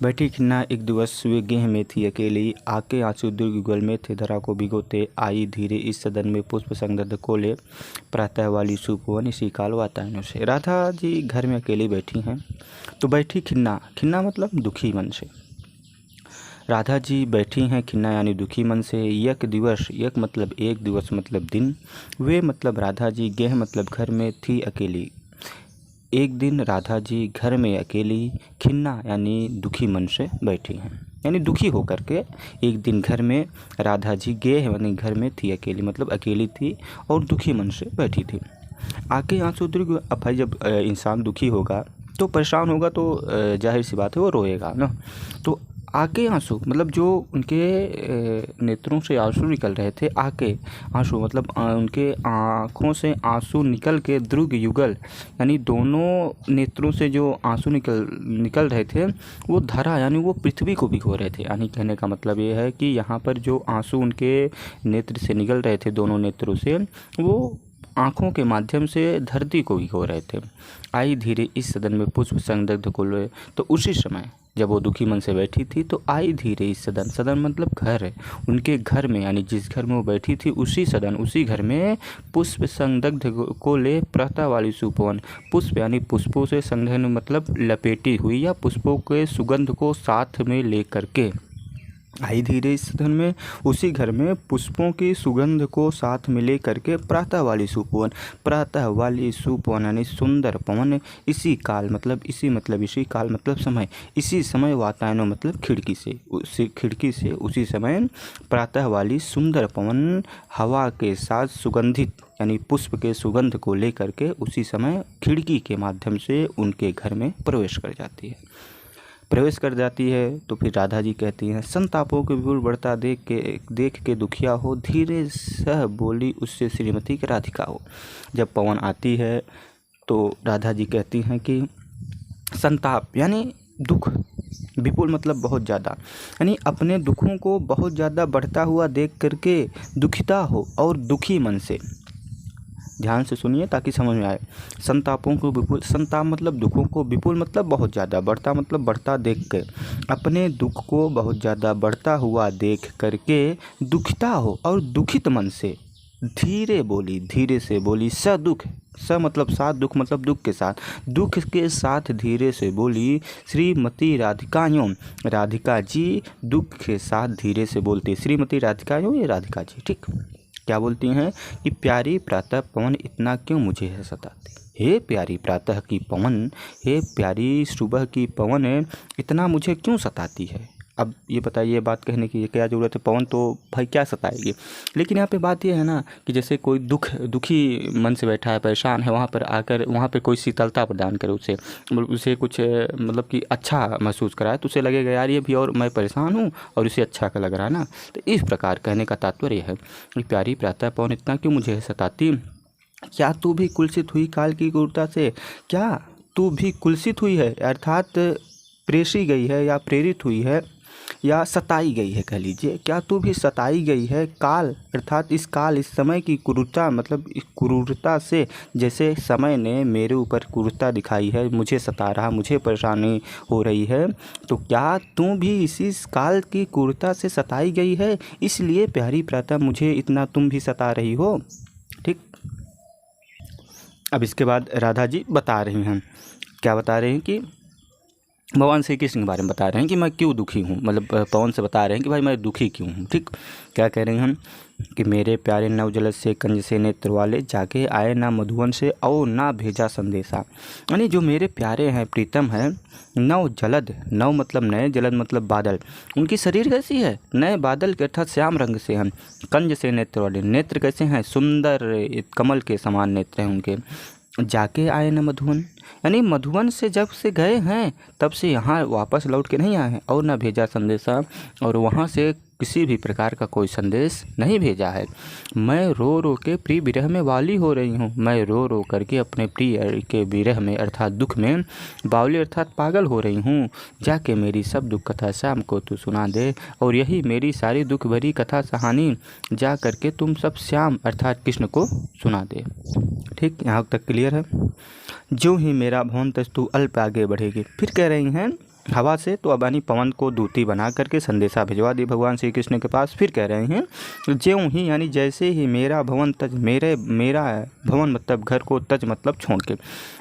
बैठी खिन्ना एक दिवस वे गेह में थी अकेली, आके आंसू दुर्गुगल में थे धरा को भिगोते, आई धीरे इस सदन में पुष्प संगध को ले, प्रातः वाली सुपवन इसी काल वातायनों से। राधा जी घर में अकेली बैठी हैं, तो बैठी खिन्ना, खिन्ना मतलब दुखी मन से। राधा जी बैठी हैं खिन्ना यानी दुखी मन से। यक दिवस, यक मतलब एक, दिवस मतलब दिन, वे मतलब राधा जी, गेह मतलब घर में थी अकेली। एक दिन राधा जी घर में अकेली, खिन्ना यानी दुखी मन से बैठी हैं, यानी दुखी होकर के एक दिन घर में राधा जी गेह यानी घर में थी अकेली, मतलब अकेली थी और दुखी मन से बैठी थी। आके आंसू दुर्ग, अब भाई जब इंसान दुखी होगा तो परेशान होगा तो जाहिर सी बात है वो रोएगा ना। तो आके आंसू मतलब जो उनके नेत्रों से आंसू निकल रहे थे, आके आंसू मतलब उनके आँखों से आंसू निकल के द्रुग युगल यानी दोनों नेत्रों से जो आंसू निकल रहे थे वो धरा यानी वो पृथ्वी को भिगो रहे थे। यानी कहने का मतलब ये है कि यहाँ पर जो आंसू उनके नेत्र से निकल रहे थे दोनों नेत्रों से, वो आँखों के माध्यम से धरती को भिगो रहे थे। आई धीरे इस सदन में पुष्प संदग्ध को ले, तो उसी समय जब वो दुखी मन से बैठी थी तो आई धीरे इस सदन, सदन मतलब घर है, उनके घर में यानी जिस घर में वो बैठी थी उसी सदन उसी घर में पुष्प संदग्ध को ले, प्रातः वाली सुपवन, पुष्प यानी पुष्पों से संदग्ध मतलब लपेटी हुई या पुष्पों के सुगंध को साथ में ले करके आई धीरे इस सदन में, उसी घर में पुष्पों की सुगंध को साथ में ले करके प्रातः वाली सुपवन, प्रातः वाली सुपवन यानी सुंदर पवन, इसी काल मतलब इसी काल मतलब समय, इसी समय वातायनों मतलब खिड़की से उसी समय प्रातः वाली सुंदर पवन हवा के साथ सुगंधित यानी पुष्प के सुगंध को लेकर के उसी समय खिड़की के माध्यम से उनके घर में प्रवेश कर जाती है। तो फिर राधा जी कहती हैं, संतापों के विपुल बढ़ता देख के दुखिया हो, धीरे सह बोली उससे श्रीमती की राधिका हो। जब पवन आती है तो राधा जी कहती हैं कि संताप यानी दुख, विपुल मतलब बहुत ज़्यादा, यानी अपने दुखों को बहुत ज़्यादा बढ़ता हुआ देख करके दुखिता हो और दुखी मन से। ध्यान से सुनिए ताकि समझ में आए। संतापों को विपुल, संताप मतलब दुखों को, विपुल मतलब बहुत ज़्यादा, बढ़ता मतलब बढ़ता देख के, अपने दुख को बहुत ज़्यादा बढ़ता हुआ देख करके दुखिता हो और दुखित मन से धीरे से बोली स दुख, स मतलब साथ, दुख मतलब दुख के साथ धीरे से बोली, श्रीमती राधिकायों, राधिका जी दुख के साथ धीरे से बोलती, श्रीमती राधिकायों ये राधिका जी, ठीक। क्या बोलती हैं कि प्यारी प्रातः पवन इतना क्यों मुझे है सताती, हे प्यारी प्रातः की पवन, हे प्यारी सुबह की पवन इतना मुझे क्यों सताती है। अब ये बताइए, बात कहने की क्या ज़रूरत है, पवन तो भाई क्या सताएगी। लेकिन यहाँ पे बात ये है ना कि जैसे कोई दुखी मन से बैठा है, परेशान है, वहाँ पर आकर वहाँ पे कोई शीतलता प्रदान करे, उसे कुछ मतलब कि अच्छा महसूस कराए, तो उसे लगेगा यार ये भी और मैं परेशान हूँ और इसे अच्छा का लग रहा है ना। तो इस प्रकार कहने का तात्पर्य है कि प्यारी प्रातः पवन इतना क्यों मुझे सताती, क्या तू भी कुलसित हुई काल की क्रूरता से, क्या तू भी कुलसित हुई है अर्थात प्रेषी गई है या प्रेरित हुई है या सताई गई है, कह लीजिए, क्या तू भी सताई गई है काल अर्थात इस समय की क्रूरता मतलब इस क्रूरता से, जैसे समय ने मेरे ऊपर क्रूरता दिखाई है, मुझे सता रहा, मुझे परेशानी हो रही है, तो क्या तू भी इसी काल की क्रूरता से सताई गई है, इसलिए प्यारी प्रातः मुझे इतना तुम भी सता रही हो, ठीक। अब इसके बाद राधा जी बता रही हैं, क्या बता रहे हैं कि भगवान श्री कृष्ण के बारे में बता रहे हैं कि मैं क्यों दुखी हूँ, मतलब पवन से बता रहे हैं कि भाई मैं दुखी क्यों हूँ, ठीक। क्या कह रहे हैं हम कि मेरे प्यारे नव जलद से कंज से नेत्र वाले, जाके आए ना मधुवन से और ना भेजा संदेशा, यानी जो मेरे प्यारे हैं प्रीतम हैं, नव जलद, नव मतलब नए, जलद मतलब बादल, उनकी शरीर कैसी है, नए बादल के अर्थात श्याम रंग से हैं, कंज से नेत्र वाले, नेत्र कैसे हैं, सुंदर कमल के समान नेत्र हैं उनके, जाके आए न मधुवन, यानी मधुवन से जब से गए हैं तब से यहाँ वापस लौट के नहीं आए हैं, और न भेजा संदेशा, और वहाँ से किसी भी प्रकार का कोई संदेश नहीं भेजा है। मैं रो रो के प्रिय विरह में वाली हो रही हूँ, मैं रो रो करके अपने प्रिय के विरह में अर्थात दुख में बावली अर्थात पागल हो रही हूँ। जाके मेरी सब दुख कथा श्याम को तू सुना दे, और यही मेरी सारी दुख भरी कथा कहानी जा करके तुम सब श्याम अर्थात कृष्ण को सुना दे, ठीक। यहाँ तक क्लियर है। जो ही मेरा भवन तस्तु अल्प आगे बढ़ेगी। फिर कह रही हैं हवा से, तो अब यानी पवन को दूती बना करके संदेशा भिजवा दी भगवान श्री कृष्ण के पास। फिर कह रहे हैं ज्यों ही यानी जैसे ही मेरा भवन तज, मेरा भवन मतलब घर को, तज मतलब छोड़ के,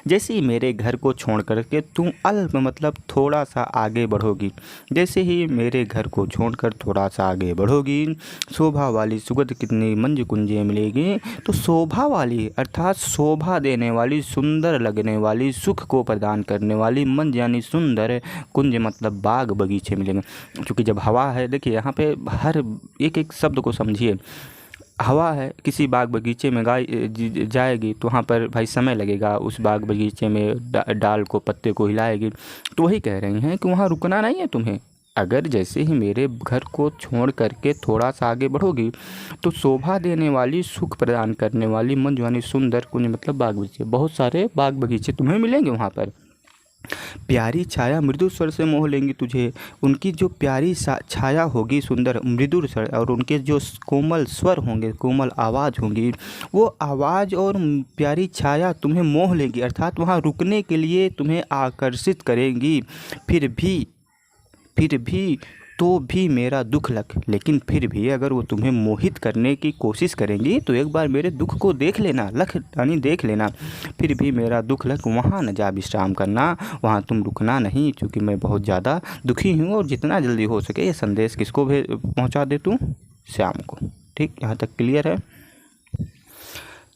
जैसे ही मेरे घर को छोड़ करके तुम अल्प मतलब थोड़ा सा आगे बढ़ोगी, जैसे ही मेरे घर को छोड़कर थोड़ा सा आगे बढ़ोगी, शोभा वाली सुगंध कितनी मंज कुंजे मिलेगी। तो शोभा वाली अर्थात शोभा देने वाली, सुंदर लगने वाली, सुख को प्रदान करने वाली, मंज यानी सुंदर, कुंज मतलब बाग बगीचे मिलेंगे। क्योंकि जब हवा है, देखिए यहाँ पे हर एक एक शब्द को समझिए। हवा है, किसी बाग बगीचे में जाएगी तो वहाँ पर भाई समय लगेगा, उस बाग बगीचे में डाल को, पत्ते को हिलाएगी। तो वही कह रही हैं कि वहाँ रुकना नहीं है तुम्हें। अगर जैसे ही मेरे घर को छोड़ करके थोड़ा सा आगे बढ़ोगी तो शोभा देने वाली, सुख प्रदान करने वाली, मन यानी सुंदर, कुंज मतलब बाग बगीचे, बहुत सारे बाग बगीचे तुम्हें मिलेंगे वहाँ पर। प्यारी छाया मृदु स्वर से मोह लेंगी तुझे। उनकी जो प्यारी छाया होगी, सुंदर मृदु स्वर, और उनके जो कोमल स्वर होंगे, कोमल आवाज़ होंगी, वो आवाज़ और प्यारी छाया तुम्हें मोह लेंगी, अर्थात वहाँ रुकने के लिए तुम्हें आकर्षित करेंगी। फिर भी तो भी मेरा दुख लग, लेकिन फिर भी अगर वो तुम्हें मोहित करने की कोशिश करेंगी तो एक बार मेरे दुख को देख लेना, लख यानी देख लेना। फिर भी मेरा दुख लग, वहाँ न जा विश्राम करना, वहाँ तुम रुकना नहीं, क्योंकि मैं बहुत ज़्यादा दुखी हूँ। और जितना जल्दी हो सके ये संदेश किसको पहुँचा दे तू? श्याम को। ठीक, यहाँ तक क्लियर है।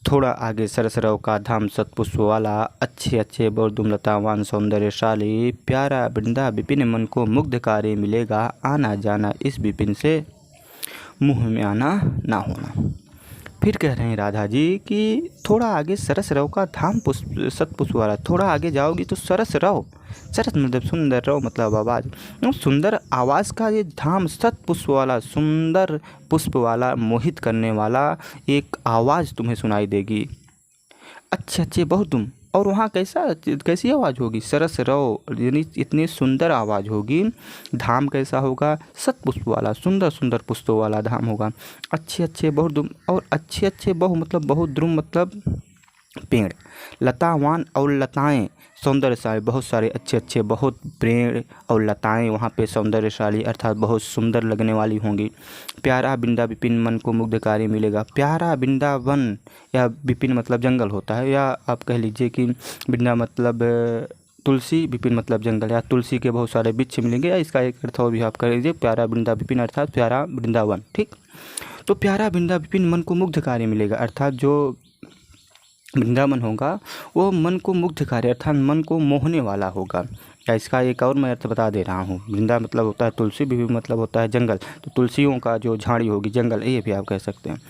थोड़ा आगे सरसरव का धाम, सतपुष्प वाला, अच्छे बहुदुम लतावान, सौंदर्यशाली, प्यारा वृंदा विपिन, मन को मुग्धकारी मिलेगा। आना जाना इस विपिन से, मुँह में आना ना होना। फिर कह रहे हैं राधा जी कि थोड़ा आगे सरस रव का धाम, सतपुष्प वाला, थोड़ा आगे जाओगी तो सरस रव, सरस मतलब सुंदर, रव मतलब आवाज़, सुंदर आवाज़ का ये धाम, सतपुष्प वाला, सुंदर पुष्प वाला, मोहित करने वाला एक आवाज़ तुम्हें सुनाई देगी। अच्छे बहुत तुम, और वहाँ कैसी आवाज़ होगी? सरस रव यानी इतनी सुंदर आवाज़ होगी। धाम कैसा होगा? सतपुष्प वाला, सुंदर पुष्पों वाला धाम होगा। अच्छे बहुद्रुम, और अच्छे बहु मतलब बहुद्रुम मतलब पेड़, लतावान और लताएं, सौंदर्यशाली, बहुत सारे अच्छे बहुत पेड़ और लताएं वहाँ पे सौंदर्यशाली अर्थात बहुत सुंदर लगने वाली होंगी। प्यारा बिंदा विपिन, मन को मुग्धकारी मिलेगा। प्यारा वृंदावन, या विपिन मतलब जंगल होता है, या आप कह लीजिए कि बिंदा मतलब तुलसी, विपिन मतलब जंगल, या तुलसी के बहुत सारे वृक्ष मिलेंगे, या इसका एक अर्थ और भी आप कह लीजिए, प्यारा वृंदा विपिन अर्थात प्यारा वृंदावन। ठीक, तो प्यारा वृंदा विपिन मन को मुग्धकारी मिलेगा, अर्थात जो वृंदावन होगा वो मन को मुग्धकारी अर्थात मन को मोहने वाला होगा। या इसका एक और मैं अर्थ बता दे रहा हूँ। वृंदा मतलब होता है तुलसी, विपिन मतलब होता है जंगल, तो तुलसियों का जो झाड़ी होगी, जंगल, ये भी आप कह सकते हैं।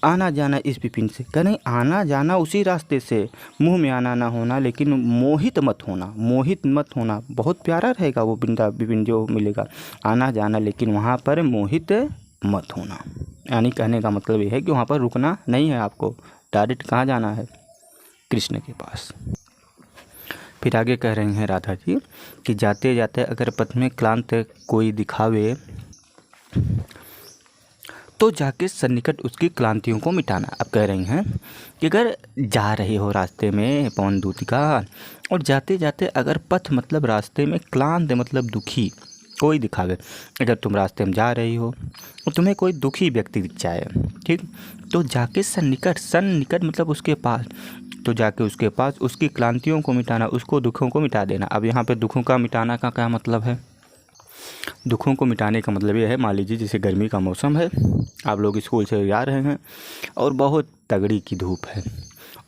आना जाना इस विपिन से, कह नहीं आना जाना उसी रास्ते से, मुंह में आना ना होना, लेकिन मोहित मत होना। बहुत प्यारा रहेगा वो वृंदा विपिन जो मिलेगा, आना जाना, लेकिन वहाँ पर मोहित मत होना। यानी कहने का मतलब ये है कि वहाँ पर रुकना नहीं है आपको, डायरेक्ट कहाँ जाना है? कृष्ण के पास। फिर आगे कह रहे हैं राधा जी कि जाते जाते अगर पथ में क्लांत कोई दिखावे तो जाके सन्निकट उसकी क्लांतियों को मिटाना। अब कह रही हैं कि अगर जा रहे हो रास्ते में पवन दूतिका, और जाते जाते अगर पथ मतलब रास्ते में, क्लांत मतलब दुखी कोई दिखावे, अगर तुम रास्ते में जा रही हो और तुम्हें कोई दुखी व्यक्ति दिख जाए, ठीक, तो जाके सन्निकट मतलब उसके पास, तो जाके उसके पास उसकी क्लांतियों को मिटाना, उसको दुखों को मिटा देना। अब यहाँ पे दुखों का मिटाना का क्या मतलब है? दुखों को मिटाने का मतलब ये है, मान लीजिए जैसे गर्मी का मौसम है, आप लोग स्कूल से जा रहे हैं और बहुत तगड़ी की धूप है,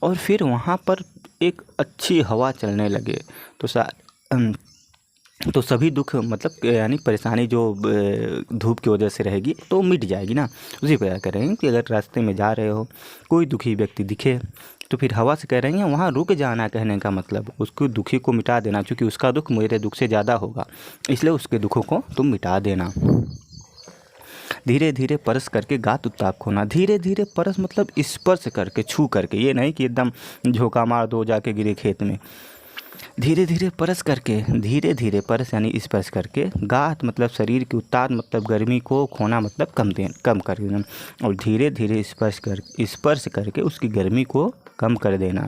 और फिर वहाँ पर एक अच्छी हवा चलने लगे तो सभी दुख मतलब यानी परेशानी जो धूप की वजह से रहेगी तो मिट जाएगी ना। उसी प्रकार कह रहे हैं कि अगर रास्ते में जा रहे हो, कोई दुखी व्यक्ति दिखे, तो फिर हवा से कह रही हैं वहाँ रुक जाना। कहने का मतलब उसको दुखी को मिटा देना, क्योंकि उसका दुख मेरे दुख से ज़्यादा होगा, इसलिए उसके दुखों को तुम मिटा देना। धीरे धीरे परस करके गात उत्ताप खोना। धीरे धीरे परस मतलब स्पर्श करके, छू करके, ये नहीं कि एकदम झोंका मार दो जाके गिरे खेत में। धीरे धीरे परस करके, धीरे धीरे परस यानी स्पर्श करके, गात मतलब शरीर की, उत्ताप मतलब गर्मी को, खोना मतलब कम कर देना, और धीरे धीरे स्पर्श करके उसकी गर्मी को कम कर देना।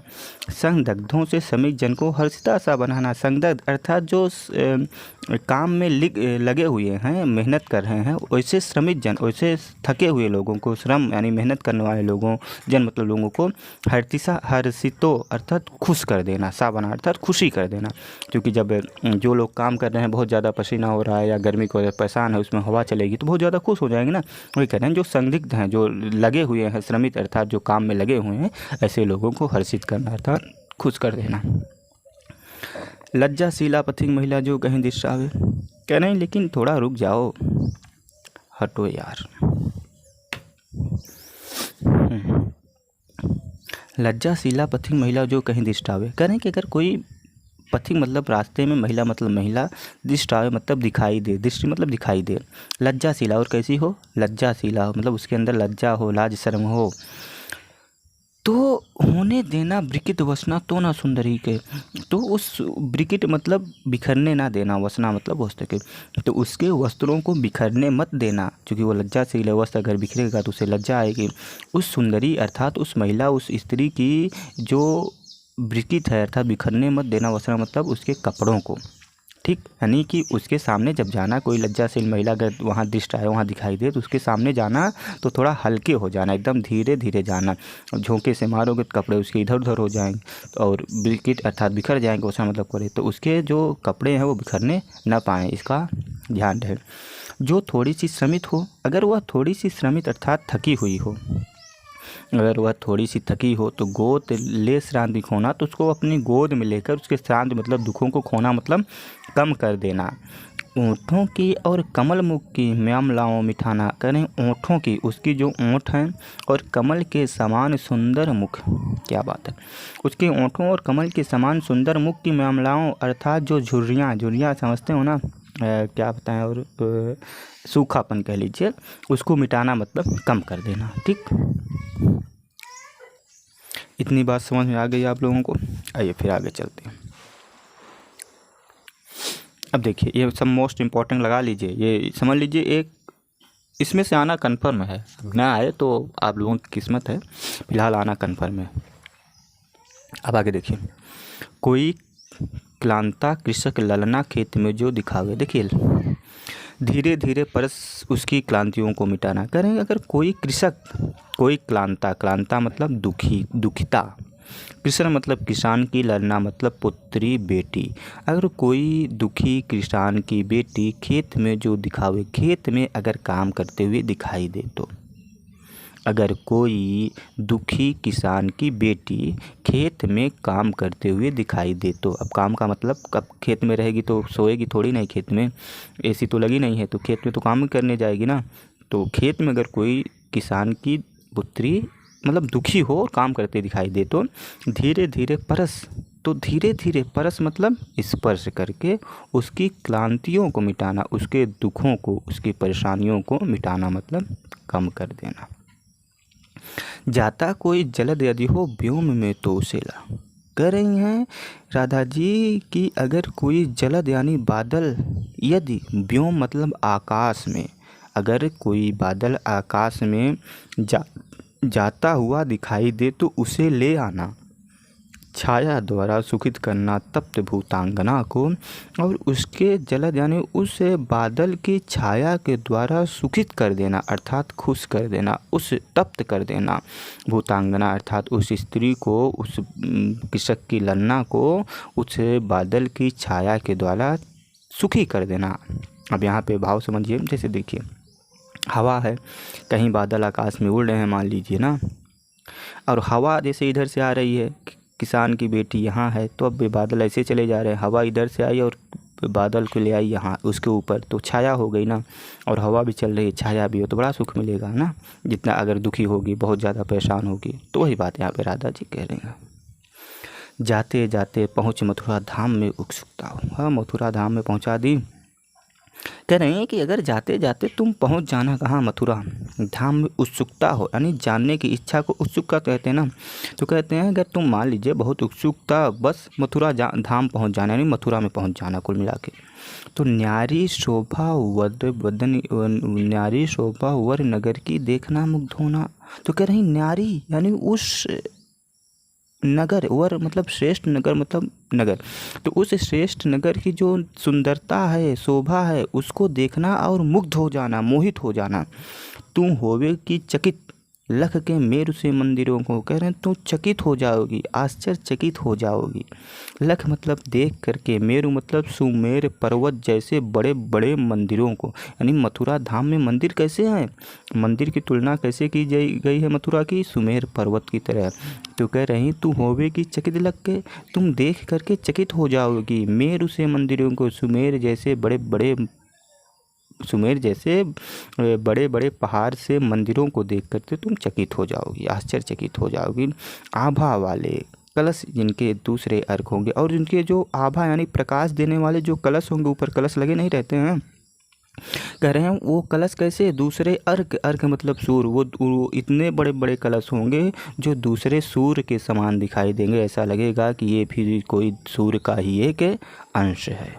संदिग्धों से श्रमिक जन को हर्षिता सा बनाना। संदिग्ध अर्थात जो काम में लगे हुए हैं, मेहनत कर रहे हैं, वैसे श्रमिक जन, वैसे थके हुए लोगों को, श्रम यानी मेहनत करने वाले लोगों, जन मतलब लोगों को हर्षितो अर्थात खुश कर देना, सा बना अर्थात खुशी कर देना। क्योंकि जब जो लोग काम कर रहे हैं, बहुत ज़्यादा पसीना हो रहा है या गर्मी को परेशान है, उसमें हवा चलेगी तो बहुत ज़्यादा खुश हो जाएंगे ना। वही कह रहे हैं जो संदिग्ध हैं, जो लगे हुए हैं, श्रमिक अर्थात जो काम में लगे हुए हैं, ऐसे लोगों को हर्षित करना अर्थात खुश कर देना। लज्जाशीला पथिक महिला जो कहीं दिशावे, कह रहे हैं लेकिन थोड़ा रुक जाओ, हटो यार। लज्जाशीला पथिक महिला जो कहीं दिशावे, कह रहे हैं कि अगर कोई पथिक मतलब रास्ते में, महिला मतलब महिला, दिशावे मतलब दिखाई दे, दृष्टि मतलब दिखाई दे। लज्जाशीला और कैसी हो, लज्जाशीला हो मतलब उसके अंदर लज्जा हो, लाज शर्म हो, तो होने देना ब्रिकिट वसना तो ना सुंदरी के, तो उस ब्रिकिट मतलब बिखरने ना देना, वसना मतलब वस्त्र के, तो उसके वस्त्रों को बिखरने मत देना, क्योंकि वो लज्जाशील है, वस्त्र अगर बिखरेगा तो उसे लज्जा आएगी। उस सुंदरी अर्थात उस महिला, उस स्त्री की जो ब्रिकिट है अर्थात बिखरने मत देना, वसना मतलब उसके कपड़ों को, ठीक, यानी कि उसके सामने जब जाना, कोई लज्जाशील महिला अगर वहाँ दृष्ट आए, वहाँ दिखाई दे, तो उसके सामने जाना तो थोड़ा हल्के हो जाना, एकदम धीरे धीरे जाना। झोंके से मारोगे तो कपड़े उसके इधर उधर हो जाएंगे और ब्रिकिट अर्थात बिखर जाएंगे, उसका मतलब करे तो उसके जो कपड़े हैं वो बिखरने ना पाएँ, इसका ध्यान रहे। जो थोड़ी सी श्रमित हो, अगर वह थोड़ी सी श्रमित अर्थात थकी हुई हो, अगर वह थोड़ी सी थकी हो तो गोद ले श्रांति खोना, तो उसको अपनी गोद में लेकर उसके श्रांति मतलब दुखों को खोना मतलब कम कर देना। ओंठों की और कमल मुख की म्यामलाओं मिठाना, करें ओंठों की, उसकी जो ओंठ हैं और कमल के समान सुंदर मुख, क्या बात है, उसके ओंठों और कमल के समान सुंदर मुख की म्यामलाओं अर्थात जो झुर्रियाँ, झुर्रियाँ समझते हो ना, क्या बताएं, और सूखापन कह लीजिए, उसको मिटाना मतलब कम कर देना। ठीक, इतनी बात समझ में आ गई आप लोगों को। आइए फिर आगे चलते हैं। अब देखिए ये सब मोस्ट इम्पॉर्टेंट लगा लीजिए, ये समझ लीजिए, एक इसमें से आना कन्फर्म है, ना आए तो आप लोगों की किस्मत है, फिलहाल आना कन्फर्म है। अब आगे देखिए, कोई क्लांता कृषक ललना खेत में जो दिखावे, देखिए धीरे धीरे परस उसकी क्लांतियों को मिटाना। करेंगे अगर कोई कृषक, कोई क्लांता, क्लांता मतलब दुखी, दुखिता, कृषक मतलब किसान की, ललना मतलब पुत्री बेटी। अगर कोई दुखी किसान की बेटी खेत में जो दिखावे, खेत में अगर काम करते हुए दिखाई दे तो, अगर कोई दुखी किसान की बेटी खेत में काम करते हुए दिखाई दे तो, अब काम का मतलब कब खेत में रहेगी तो सोएगी थोड़ी नहीं, खेत में एसी तो लगी नहीं है, तो खेत में तो काम करने जाएगी ना। तो खेत में अगर कोई किसान की पुत्री मतलब दुखी हो और काम करते दिखाई दे तो धीरे धीरे परस, तो धीरे धीरे परस मतलब स्पर्श करके उसकी क्लांतियों को मिटाना, उसके दुखों को, उसकी परेशानियों को मिटाना मतलब कम कर देना। जाता कोई जलद यदि हो व्योम में तो उसे ला, कह रही हैं राधा जी कि अगर कोई जलद यानी बादल, यदि व्योम मतलब आकाश में, अगर कोई बादल आकाश में जाता हुआ दिखाई दे तो उसे ले आना, छाया द्वारा सुखित करना तप्त भूतांगना को, और उसके जलद यानी उस बादल की छाया के द्वारा सुखित कर देना अर्थात खुश कर देना, उस तप्त कर देना भूतांगना अर्थात उस स्त्री को, उस कृषक की ललना को उस बादल की छाया के द्वारा सुखी कर देना। अब यहाँ पे भाव समझिए, जैसे देखिए हवा है, कहीं बादल आकाश में उड़ रहे हैं मान लीजिए ना, और हवा जैसे इधर से आ रही है, किसान की बेटी यहाँ है, तो अब बादल ऐसे चले जा रहे हैं, हवा इधर से आई और बादल को ले आई यहाँ उसके ऊपर, तो छाया हो गई ना, और हवा भी चल रही है, छाया भी हो, तो बड़ा सुख मिलेगा ना, जितना अगर दुखी होगी, बहुत ज़्यादा परेशान होगी। तो वही बात यहाँ पे राधा जी कह रहे हैं। जाते जाते पहुँच मथुरा धाम में उत्सुकता हो, हाँ मथुरा धाम में पहुँचा दी। कह रहे हैं कि अगर जाते जाते तुम पहुंच जाना कहाँ, मथुरा धाम में उत्सुकता हो, यानी जानने की इच्छा को उत्सुकता कहते हैं ना। तो कहते हैं अगर तुम मान लीजिए बहुत उत्सुकता, बस मथुरा धाम पहुंच जाना, यानी मथुरा में पहुंच जाना कुल मिला के, तो न्यारी शोभा वदन, न्यारी शोभा वर नगर की देखना मुग्ध होना। तो कह रही न्यारी यानी उस नगर, वर मतलब श्रेष्ठ, नगर मतलब नगर। तो उस श्रेष्ठ नगर की जो सुंदरता है, शोभा है, उसको देखना और मुग्ध हो जाना, मोहित हो जाना। तू होवे की चकित लख के मेरु से मंदिरों को, कह रहे हैं तू चकित हो जाओगी, आश्चर्यचकित हो जाओगी। लख मतलब देख करके, मेरु मतलब सुमेर पर्वत जैसे बड़े बड़े मंदिरों को, यानी मथुरा धाम में मंदिर कैसे हैं, मंदिर की तुलना कैसे की गई है मथुरा की, सुमेर पर्वत की तरह। तो कह रही तू होवे की चकित लग के, तुम देख करके चकित हो जाओगी, मेरु से मंदिरों को, सुमेर जैसे बड़े बड़े पहाड़ से मंदिरों को देख करके तुम चकित हो जाओगी, आश्चर्यचकित हो जाओगी। आभा वाले कलश जिनके दूसरे अर्घ होंगे, और जिनके जो आभा यानी प्रकाश देने वाले जो कलश होंगे, ऊपर कलश लगे नहीं रहते हैं, कह रहे हैं वो कलश कैसे, दूसरे अर्घ, अर्घ मतलब सूर्य, वो इतने बड़े बड़े कलश होंगे जो दूसरे सूर्य के समान दिखाई देंगे, ऐसा लगेगा कि ये भी कोई सूर्य का ही एक अंश है।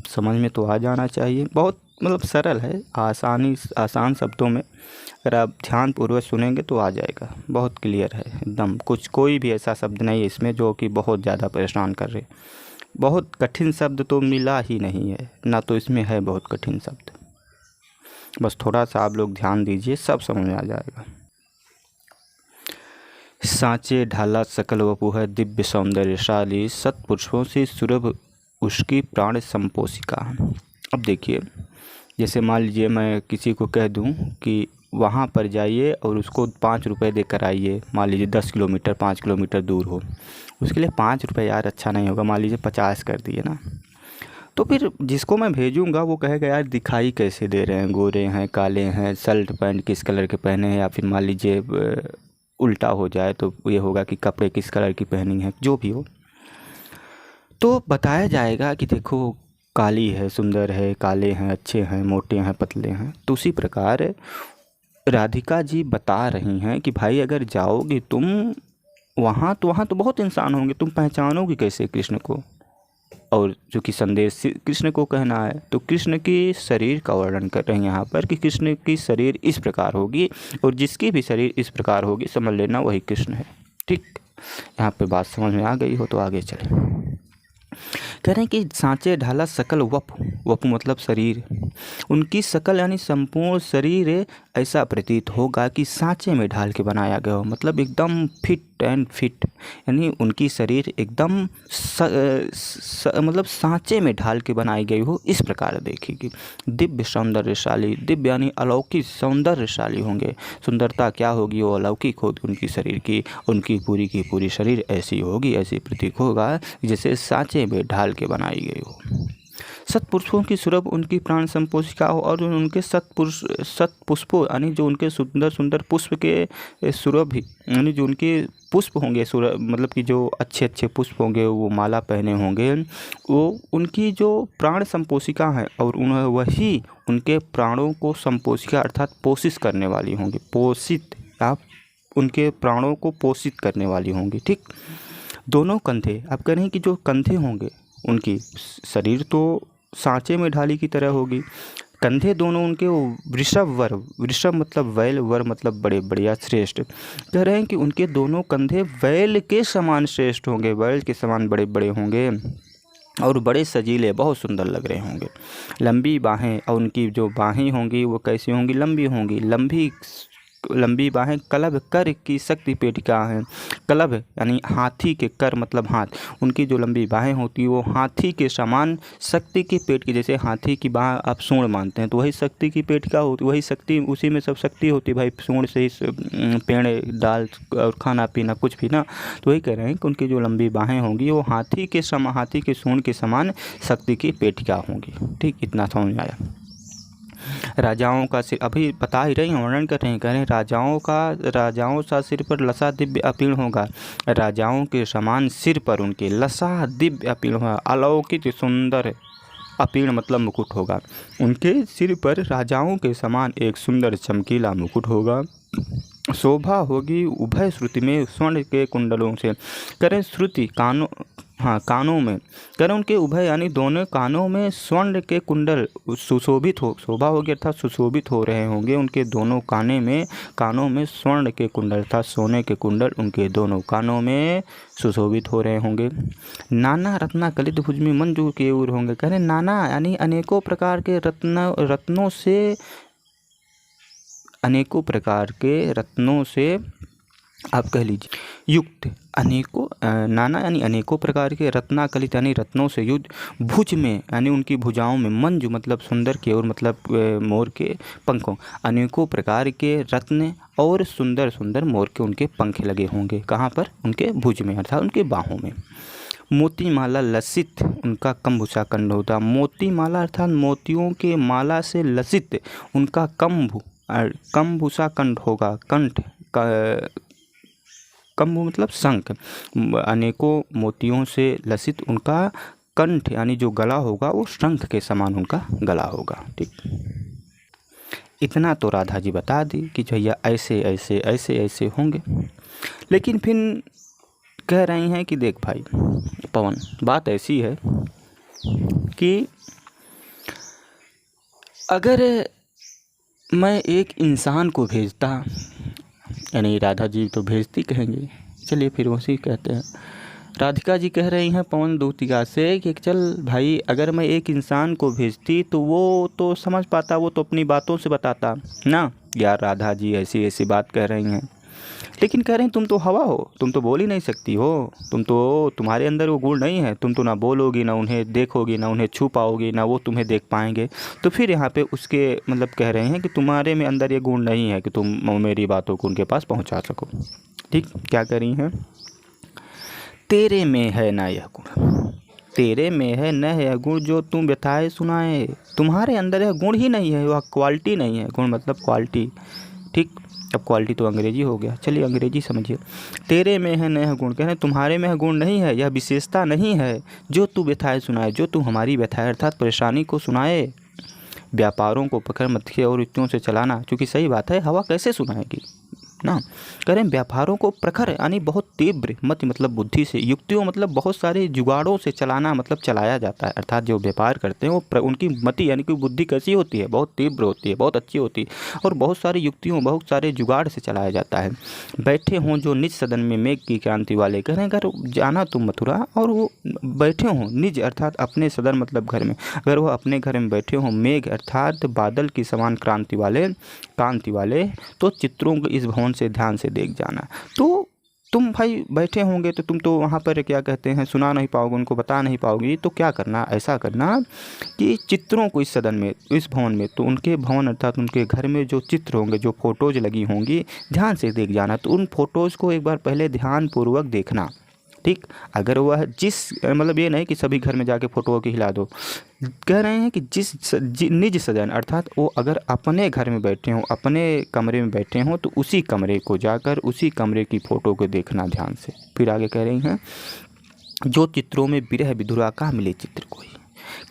समझ में तो आ जाना चाहिए, बहुत मतलब सरल है, आसान शब्दों में अगर आप ध्यानपूर्वक सुनेंगे तो आ जाएगा, बहुत क्लियर है एकदम। कोई भी ऐसा शब्द नहीं है इसमें जो कि बहुत ज़्यादा परेशान कर रहे, बहुत कठिन शब्द तो मिला ही नहीं है ना, तो इसमें है बहुत कठिन शब्द। बस थोड़ा सा आप लोग ध्यान दीजिए, सब समझ में आ जाएगा। सांचे ढाला सकल वपु है, दिव्य सौंदर्यशाली, सत्पुरुषों से सुरभ उसकी प्राण संपोषिका। अब देखिए, जैसे मान लीजिए मैं किसी को कह दूं कि वहाँ पर जाइए और उसको 5 रुपये देकर आइए, मान लीजिए 10 किलोमीटर 5 किलोमीटर दूर हो, उसके लिए 5 रुपये यार अच्छा नहीं होगा, मान लीजिए 50 कर दिए ना, तो फिर जिसको मैं भेजूंगा वो कहेगा यार दिखाई कैसे दे रहे हैं, गोरे हैं, काले हैं, शर्ट पैंट किस कलर के पहने हैं, या फिर मान लीजिए उल्टा हो जाए तो ये होगा कि कपड़े किस कलर की पहनी है, जो भी हो तो बताया जाएगा कि देखो काली है, सुंदर है, काले हैं, अच्छे हैं, मोटे हैं, पतले हैं। तो उसी प्रकार राधिका जी बता रही हैं कि भाई अगर जाओगे तुम वहाँ तो बहुत इंसान होंगे, तुम पहचानोगे कैसे कृष्ण को, और जो कि संदेश कृष्ण को कहना है, तो कृष्ण की शरीर का वर्णन कर रहे हैं यहाँ पर कि कृष्ण की शरीर इस प्रकार होगी, और जिसकी भी शरीर इस प्रकार होगी समझ लेना वही कृष्ण है। ठीक, यहाँ पे बात समझ में आ गई हो तो आगे चले। कह रहे हैं कि सांचे ढाला सकल वपु मतलब शरीर, उनकी सकल यानी संपूर्ण शरीर ऐसा प्रतीत होगा कि सांचे में ढाल के बनाया गया हो, मतलब एकदम फिट एंड फिट, यानी उनकी शरीर एकदम मतलब सांचे में ढाल के बनाई गई हो, इस प्रकार देखेगी। दिव्य सौंदर्यशाली, दिव्य यानी अलौकिक सौंदर्यशाली होंगे, सुंदरता क्या होगी वो अलौकिक होगी उनकी शरीर की, उनकी पूरी शरीर ऐसी होगी, ऐसी प्रतीक होगा जैसे सांचे में ढाल के बनाई गई हो। सत्पुरुषों की सुरभ उनकी प्राण संपोषिका हो, और उनके सत्पुष्पों यानी जो उनके सुंदर सुंदर पुष्प के सुरभ यानी जो उनके पुष्प होंगे, मतलब कि जो अच्छे अच्छे पुष्प होंगे, वो माला पहने होंगे, वो उनकी जो प्राण संपोषिका है, और वही उनके प्राणों को संपोषिका अर्थात पोषित करने वाली होंगी, पोषित आप उनके प्राणों को पोषित करने वाली होंगी। ठीक, दोनों कंधे, आप कह रहे हैं कि जो कंधे होंगे उनकी शरीर तो सांचे में ढाली की तरह होगी, कंधे दोनों उनके वृषभ मतलब वैल, वर मतलब बड़े बढ़िया श्रेष्ठ, कह रहे हैं कि उनके दोनों कंधे वैल के समान श्रेष्ठ होंगे, वैल के समान बड़े बड़े होंगे, और बड़े सजीले बहुत सुंदर लग रहे होंगे। लंबी बाहें, और उनकी जो बाहें होंगी वो कैसी होंगी, लंबी होंगी, लंबी बाहें, कलभ कर की शक्ति पेटिका हैं, कलभ यानी हाथी के, कर मतलब हाथ, उनकी जो लंबी बाहें होती है वो हाथी के समान शक्ति की पेट की, जैसे हाथी की बाह आप सूंड मानते हैं तो वही शक्ति की पेटिका होती, वही शक्ति, उसी में सब शक्ति होती है भाई, सूंड से ही पेड़ डाल और खाना पीना कुछ भी ना, तो वही कह रहे हैं कि उनकी जो लंबी बाहें होंगी वो हाथी के सूंड के समान शक्ति की पेटिका होंगी। ठीक, इतना समझ में आया। राजाओं का सिर, अभी बता ही रही हैं, वर्णन कर रहे हैं, कह रहे हैं राजाओं सा सिर पर लसा दिव्य अपीण होगा, राजाओं के समान सिर पर उनके लसा दिव्य अपीण होगा, अलौकिक सुंदर अपीण मतलब मुकुट होगा, उनके सिर पर राजाओं के समान एक सुंदर चमकीला मुकुट होगा, शोभा होगी उभय श्रुति में स्वर्ण के कुंडलों से, करें श्रुति कानों हाँ कानों में, कह रहे उनके उभय यानी दोनों कानों में स्वर्ण के कुंडल सुशोभित हो, शोभा होगी अर्थात सुशोभित हो रहे होंगे। उनके दोनों कानों में स्वर्ण के कुंडल अर्थात सोने के कुंडल उनके दोनों कानों में सुशोभित हो रहे होंगे। नाना रत्ना कलित भुज में मंजू के उर होंगे, कह रहे नाना यानी अनेकों प्रकार के रत्नों से आप कह लीजिए युक्त, नाना यानी अनेकों प्रकार के रत्नाकलित यानी रत्नों से युक्त भुज में यानी उनकी भुजाओं में मंजू मतलब सुंदर के और मतलब मोर के पंखों, अनेकों प्रकार के रत्न और सुंदर सुंदर मोर के उनके पंख लगे होंगे। कहाँ पर? उनके भुज में अर्थात उनके बाहों में। मोती माला लसित उनका कम्भुसा कंठ होता, मोती माला अर्थात मोतियों के माला से लसित उनका कम्भुसा कंठ होगा। कंभ मतलब शंख, अनेकों मोतियों से लसित उनका कंठ यानी जो गला होगा वो शंख के समान उनका गला होगा। ठीक, इतना तो राधा जी बता दी कि भैया ऐसे ऐसे ऐसे ऐसे होंगे। लेकिन फिर कह रही हैं कि देख भाई पवन, बात ऐसी है कि अगर मैं एक इंसान को भेजता, यानी राधा जी तो भेजती कहेंगे, चलिए फिर उसी कहते हैं। राधिका जी कह रही हैं पवन दूतिका से कि चल भाई अगर मैं एक इंसान को भेजती तो वो तो समझ पाता, वो तो अपनी बातों से बताता ना। यार राधा जी ऐसी ऐसी बात कह रही हैं, लेकिन कह रहे हैं तुम तो हवा हो, तुम तो बोल ही नहीं सकती हो, तुम्हारे अंदर वो गुण नहीं है, तुम तो ना बोलोगी, ना उन्हें देखोगी, ना उन्हें छू पाओगी, ना वो तुम्हें देख पाएंगे। तो फिर यहाँ पे उसके मतलब कह रहे हैं कि तुम्हारे में अंदर ये गुण नहीं है कि तुम मेरी बातों को उनके पास पहुँचा सको। ठीक, क्या कर रही हैं? तेरे में है ना यह गुण, तेरे में है न यह गुण जो तुम व्यथाए सुनाए, तुम्हारे अंदर यह गुण ही नहीं है, वह क्वालिटी नहीं है। गुण मतलब क्वालिटी। ठीक, अब क्वालिटी तो अंग्रेजी हो गया, चलिए अंग्रेजी समझिए। तेरे में है न यह गुण, कह रहे तुम्हारे में यह गुण नहीं है, यह विशेषता नहीं है जो तू व्यथाए सुनाए, जो तू हमारी व्यथाए अर्थात परेशानी को सुनाए। व्यापारों को पकड़ मत्थे और युक्तियों से चलाना, क्योंकि सही बात है, हवा कैसे सुनाएगी ना। करें व्यापारों को प्रखर यानी बहुत तीव्र मति मतलब बुद्धि से, युक्तियों मतलब बहुत सारे जुगाड़ों से चलाना मतलब चलाया जाता है। अर्थात जो व्यापार करते हैं वो उनकी मति यानी कि बुद्धि कैसी होती है? बहुत तीव्र होती है, बहुत अच्छी होती है, और बहुत सारी युक्तियों बहुत सारे जुगाड़ से चलाया जाता है। बैठे हों जो निज सदन में मेघ की क्रांति वाले, कह रहे हैं अगर जाना तुम मथुरा और वो बैठे हों निज अर्थात अपने सदन मतलब घर में, अगर वो अपने घर में बैठे हों मेघ अर्थात बादल की समान कांति वाले, तो चित्रों को इस भवन से ध्यान से देख जाना। तो तुम भाई बैठे होंगे तो तुम तो वहाँ पर क्या कहते हैं सुना नहीं पाओगे, उनको बता नहीं पाओगी। तो क्या करना, ऐसा करना कि चित्रों को इस सदन में इस भवन में, तो उनके भवन अर्थात उनके घर में जो चित्र होंगे, जो फ़ोटोज़ लगी होंगी, ध्यान से देख जाना। तो उन फ़ोटोज़ को एक बार पहले ध्यानपूर्वक देखना। ठीक, अगर वह मतलब ये नहीं कि सभी घर में जाके फ़ोटो की हिला दो। कह रहे हैं कि निज सदन अर्थात वो अगर अपने घर में बैठे हों, अपने कमरे में बैठे हों, तो उसी कमरे को जाकर उसी कमरे की फ़ोटो को देखना ध्यान से। फिर आगे कह रही हैं जो चित्रों में विरह विधुरा का मिले चित्र कोई,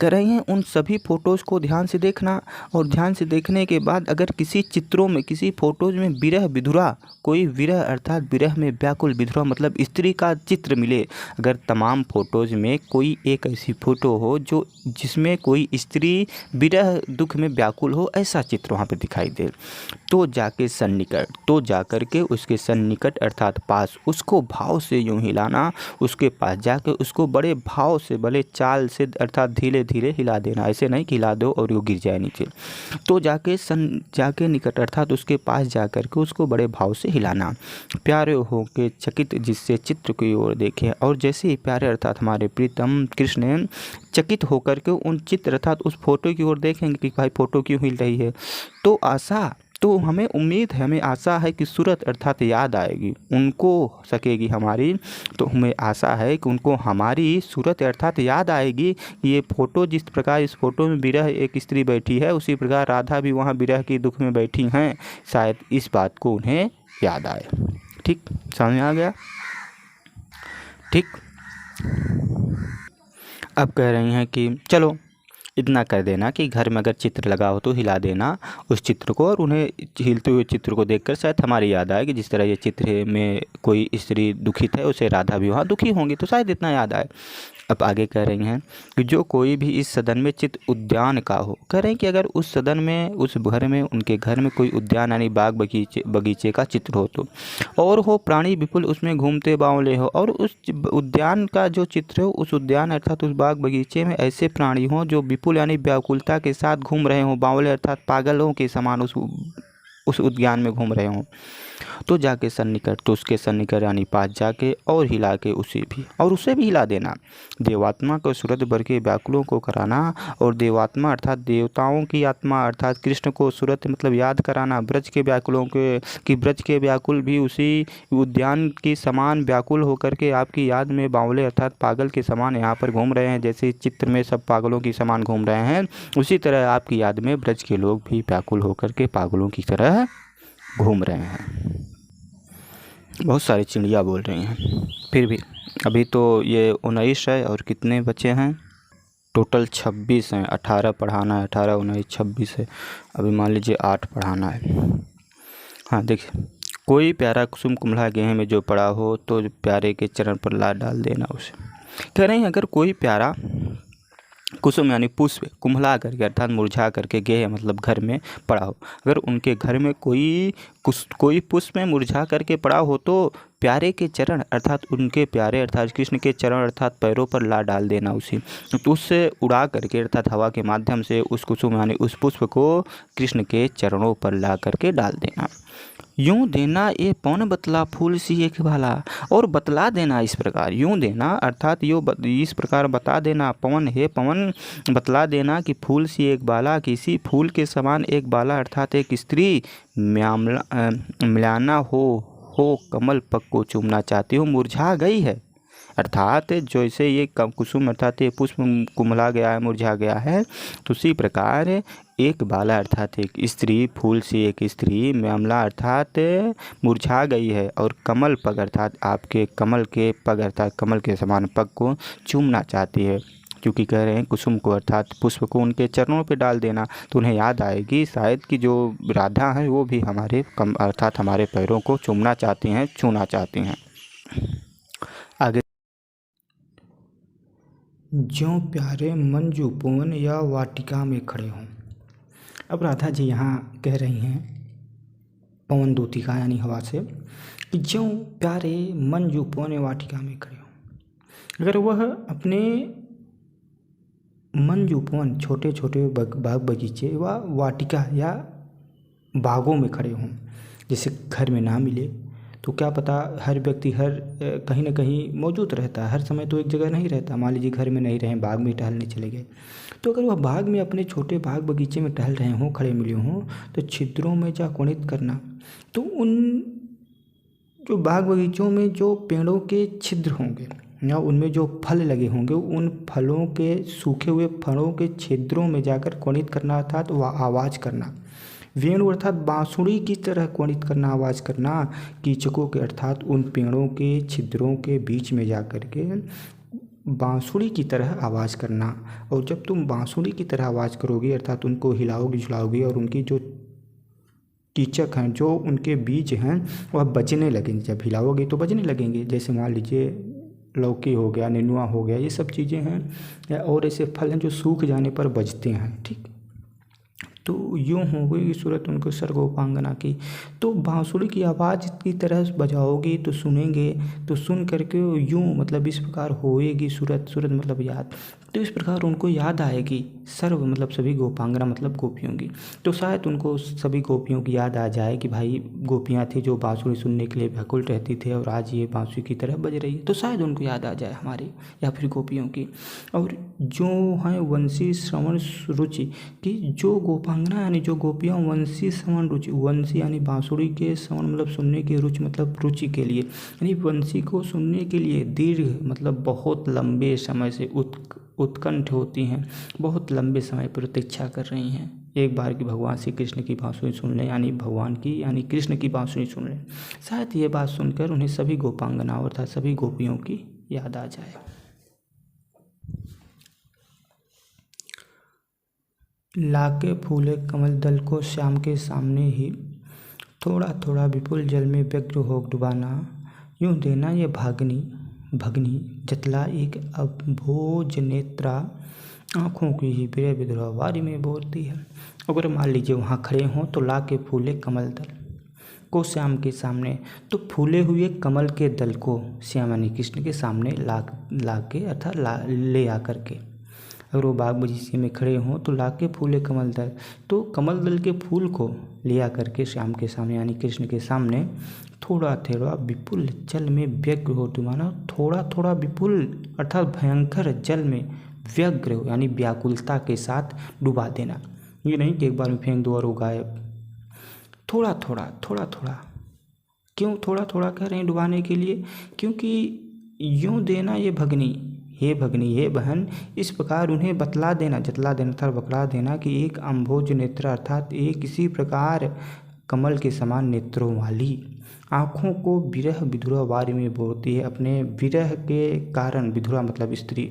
कह रही हैं उन सभी फ़ोटोज़ को ध्यान से देखना। और ध्यान से देखने के बाद अगर किसी चित्रों में किसी फ़ोटोज़ में विरह विधुरा, कोई विरह अर्थात विरह में व्याकुल, विधुरा मतलब स्त्री का चित्र मिले, अगर तमाम फ़ोटोज़ में कोई एक ऐसी फ़ोटो हो जो जिसमें कोई स्त्री विरह दुख में व्याकुल हो, ऐसा चित्र वहाँ पे दिखाई दे, तो जाकर के उसके सन्निकट अर्थात पास उसको भाव से यूँ हिलाना, उसके पास जाकर उसको बड़े भाव से बड़े चाल से अर्थात धीरे धीरे हिला देना। ऐसे नहीं कि हिला दो और वो गिर जाए नीचे। तो जाके निकट अर्थात उसके पास जाकर के उसको बड़े भाव से हिलाना। प्यारे हो के चकित जिससे चित्र की ओर देखें, और जैसे ही प्यारे अर्थात हमारे प्रीतम कृष्ण चकित होकर के उन चित्र अर्थात उस फोटो की ओर देखेंगे कि भाई फ़ोटो क्यों हिल रही है, तो हमें उम्मीद है, हमें आशा है कि सूरत अर्थात याद आएगी, उनको सकेगी हमारी। तो हमें आशा है कि उनको हमारी सूरत अर्थात याद आएगी कि ये फ़ोटो जिस प्रकार इस फ़ोटो में विरह एक स्त्री बैठी है, उसी प्रकार राधा भी वहाँ विरह की दुख में बैठी हैं, शायद इस बात को उन्हें याद आए। ठीक, समझ आ गया? ठीक, अब कह रही हैं कि चलो इतना कर देना कि घर में अगर चित्र लगा हो तो हिला देना उस चित्र को, और उन्हें हिलते हुए चित्र को देखकर शायद हमारी याद आए कि जिस तरह ये चित्र में कोई स्त्री दुखित है, उसे राधा भी वहाँ दुखी होंगी, तो शायद इतना याद आए। अब आगे कह रही हैं कि जो कोई भी इस सदन में चित्त उद्यान का हो, कह रहे हैं कि अगर उस सदन में, उस घर में, उनके घर में कोई उद्यान यानी बाग बगीचे का चित्र हो तो, और हो प्राणी विपुल उसमें घूमते बावले हो, और उस उद्यान का जो चित्र हो, उस उद्यान अर्थात उस बाग बगीचे में ऐसे प्राणी हों जो विपुल यानी व्याकुलता के साथ घूम रहे हों, बावले अर्थात पागलों के समान उस उद्यान में घूम रहे हों, तो जाके सन्निकट, तो उसके सन्निकट यानी पास जाके और हिला के उसे भी हिला देना। देवात्मा को सुरत भर के व्याकुलों को कराना, और देवात्मा अर्थात देवताओं की आत्मा अर्थात कृष्ण को सुरत मतलब याद कराना, ब्रज के व्याकुलों के कि ब्रज के व्याकुल भी उसी उद्यान के समान व्याकुल होकर के आपकी याद में बावले अर्थात पागल के समान यहाँ पर घूम रहे हैं। जैसे चित्र में सब पागलों की समान घूम रहे हैं, उसी तरह आपकी याद में ब्रज के लोग भी व्याकुल होकर के पागलों की तरह घूम रहे हैं। बहुत सारी चिड़िया बोल रही हैं। फिर भी अभी तो ये 19 है और कितने बचे हैं, टोटल 26 हैं। 18 पढ़ाना है, 18 19 26 है, अभी मान लीजिए 8 पढ़ाना है। हाँ देखिए, कोई प्यारा कुसुम कुमला गेह में जो पड़ा हो तो प्यारे के चरण पर ला डाल देना उसे। कह रहे हैं अगर कोई प्यारा कुसुम यानी पुष्प कुम्हला करके अर्थात मुरझा करके गेह मतलब घर में पड़ा हो, अगर उनके घर में कोई पुष्प में मुरझा करके पड़ा हो तो प्यारे के चरण अर्थात उनके प्यारे अर्थात कृष्ण के चरण अर्थात पैरों पर ला डाल देना उसी, तो उससे उड़ा करके अर्थात हवा के माध्यम से उस कुसुम यानी उस पुष्प को कृष्ण के चरणों पर ला करके डाल देना। यूँ देना ये पवन बतला फूल सी एक भाला, और बतला देना इस प्रकार, यूँ देना अर्थात इस प्रकार बता देना, पवन हे पवन बतला देना कि फूल सी एक बाला, किसी फूल के समान एक बाला अर्थात एक स्त्री म्लाना हो कमल पग को चूमना चाहती हूँ, मुरझा गई है। अर्थात जैसे ये कुसुम अर्थात ये पुष्प कुम्हला गया है, मुरझा गया है, तो उसी प्रकार एक बाला अर्थात एक स्त्री, फूल सी एक स्त्री म्यामला अर्थात मुरझा गई है, और कमल पग अर्थात आपके कमल के पग अर्थात कमल के समान पग को चूमना चाहती है। क्योंकि कह रहे हैं कुसुम को अर्थात पुष्प को उनके चरणों पे डाल देना, तो उन्हें याद आएगी शायद कि जो राधा हैं वो भी हमारे अर्थात हमारे पैरों को चूमना चाहती हैं, छूना चाहती हैं। आगे, ज्यों प्यारे मंजू पवन या वाटिका में खड़े हों। अब राधा जी यहाँ कह रही हैं पवन दूतिका यानी हवा से कि ज्यों प्यारे मंजू पवन वाटिका में खड़े हों, अगर वह अपने मंजू पवन छोटे छोटे बाग बगीचे व वाटिका या बागों में खड़े हों, जैसे घर में ना मिले तो क्या पता हर व्यक्ति कहीं ना कहीं मौजूद रहता है, हर समय तो एक जगह नहीं रहता। मान लीजिए घर में नहीं रहे, बाग में टहलने चले गए, तो अगर वह बाग में अपने छोटे बाग बगीचे में टहल रहे हों, खड़े मिले हों, तो छिद्रों में जा कोणित करना, तो उन जो बाग बगीचों में जो पेड़ों के छिद्र होंगे या उनमें जो फल लगे होंगे, उन फलों के सूखे हुए फलों के छिद्रों में जाकर कोणित करना अर्थात वह आवाज़ करना। वेणु अर्थात बांसुरी की तरह कोणित करना, आवाज़ करना, कीचकों के अर्थात उन पेड़ों के छिद्रों के बीच में जाकर के बांसुरी की तरह आवाज़ करना। और जब तुम बांसुरी की तरह आवाज़ करोगे अर्थात उनको हिलाओगे झुलाओगे और उनकी जो कीचक हैं, जो उनके बीज हैं, वह बजने लगेंगे। जब हिलाओगे तो बजने लगेंगे। जैसे मान लीजिए लौकी हो गया, नेनुआ हो गया, ये सब चीज़ें हैं और ऐसे फल हैं जो सूख जाने पर बजते हैं। ठीक, तो यूँ हो गई सूरत उनको सर्गोपांगना की। तो बांसुरी की आवाज़ की तरह बजाओगी तो सुनेंगे, तो सुन करके यूँ मतलब इस प्रकार होएगी सूरत, सूरत मतलब याद, तो इस प्रकार उनको याद आएगी। सर्व मतलब सभी, गोपांगना मतलब गोपियों की, तो शायद उनको सभी गोपियों की याद आ जाए कि भाई गोपियाँ थी जो बांसुरी सुनने के लिए व्याकुल रहती थी और आज ये बांसुरी की तरह बज रही है, तो शायद उनको याद आ जाए हमारी या फिर गोपियों की। और जो हैं वंशी श्रवण रुचि कि जो गोपांगना यानी जो गोपियाँ वंशी श्रवण रुचि, वंशी यानी बांसुरी के श्रवण मतलब सुनने की, रुचि मतलब रुचि के लिए, यानी वंशी को सुनने के लिए दीर्घ मतलब बहुत लंबे समय से उत्कंठ होती हैं, बहुत लंबे समय प्रतीक्षा कर रही हैं एक बार की भगवान श्री कृष्ण की बांसुरी सुन लें, यानी भगवान की यानी कृष्ण की बांसुरी सुन लें। शायद ये बात सुनकर उन्हें सभी गोपांगनाओं अर्थात सभी गोपियों की याद आ जाए। लाके फूले कमल दल को श्याम के सामने ही, थोड़ा थोड़ा विपुल जल में व्यग्र हो डुबाना, यूं देना ये भगनी जतला एक अभोज नेत्रा, आँखों की ही बिरह विधुरा वारी में बोलती है। अगर मान लीजिए वहाँ खड़े हों तो लाके फूले कमल दल को श्याम के सामने, तो फूले हुए कमल के दल को श्याम यानी कृष्ण के सामने ला के अर्थात ले आकर के, अगर वो बाग बगीचे में खड़े हों तो लाके फूले कमल दल, तो कमल दल के फूल को ले आकर के श्याम के सामने यानी कृष्ण के सामने थोड़ा थोड़ा विपुल जल में व्यग्र हो डुबाना। थोड़ा थोड़ा विपुल अर्थात भयंकर जल में व्यग्र यानी व्याकुलता के साथ डुबा देना। ये नहीं कि एक बार में फेंक दो और वो गायब। थोड़ा थोड़ा क्यों थोड़ा थोड़ा कह रहे हैं डुबाने के लिए? क्योंकि यूँ देना ये भगनी, हे बहन, इस प्रकार उन्हें जतला देना अर्थात बकरा देना कि एक अम्भोज नेत्र अर्थात एक इसी प्रकार कमल के समान नेत्रों वाली, आँखों को विरह विधुरा वारी में बोलती है। अपने विरह के कारण, विधुरा मतलब स्त्री,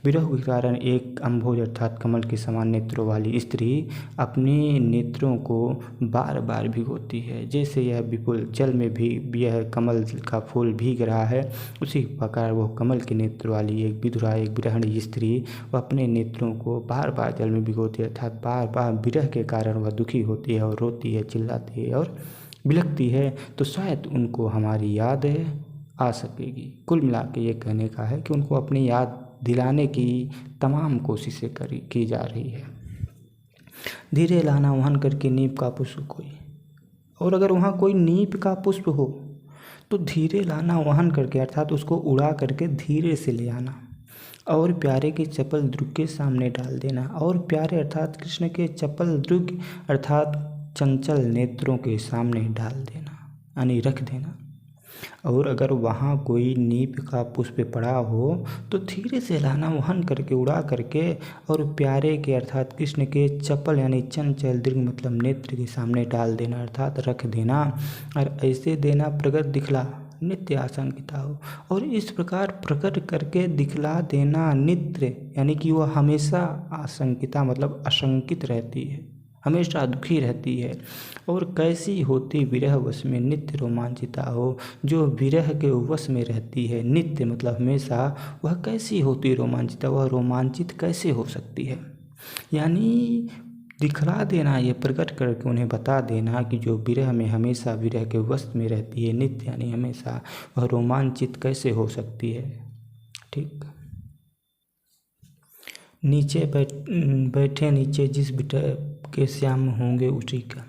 विरह के कारण एक अम्भोज अर्थात कमल के समान नेत्रों वाली स्त्री अपने नेत्रों को बार बार भिगोती है। जैसे यह विपुल जल में भी यह कमल का फूल भीग रहा है, उसी प्रकार वो कमल के नेत्र वाली एक विधुरा, एक विरहणी स्त्री वह अपने नेत्रों को बार बार जल में भिगोती है अर्थात बार बार विरह के कारण वह दुखी होती है और रोती है, चिल्लाती है और बिलखती है, तो शायद उनको हमारी याद आ सकेगी। कुल मिला के ये कहने का है कि उनको अपनी याद दिलाने की तमाम कोशिशें की जा रही है। धीरे लाना वहन करके नीप का पुष्प कोई, और अगर वहाँ कोई नीप का पुष्प हो तो धीरे लाना वहन करके अर्थात उसको उड़ा करके धीरे से ले आना, और प्यारे के चपल द्रुग के सामने डाल देना। और प्यारे अर्थात कृष्ण के चपल द्रुग अर्थात चंचल नेत्रों के सामने डाल देना यानी रख देना। और अगर वहाँ कोई नीप का पुष्प पड़ा हो तो धीरे से लाना वहन करके उड़ा करके और प्यारे के अर्थात कृष्ण के चपल यानी चंचल दीर्घ मतलब नेत्र के सामने डाल देना अर्थात रख देना। और ऐसे देना प्रगट दिखला नित्य आशंकिता हो, और इस प्रकार प्रकट करके दिखला देना नित्य यानी कि वह हमेशा आशंकिता मतलब आशंकित रहती है, हमेशा दुखी रहती है। और कैसी होती विरह वश में नित्य रोमांचिता हो, जो विरह के वश में रहती है नित्य मतलब हमेशा, वह कैसी होती रोमांचिता, वह रोमांचित कैसे हो सकती है। यानी दिखला देना, ये प्रकट करके उन्हें बता देना कि जो विरह में हमेशा विरह के वश में रहती है नित्य यानी हमेशा, वह रोमांचित कैसे हो सकती है। ठीक, नीचे बैठे नीचे जिस बिटा के श्याम होंगे उसी का।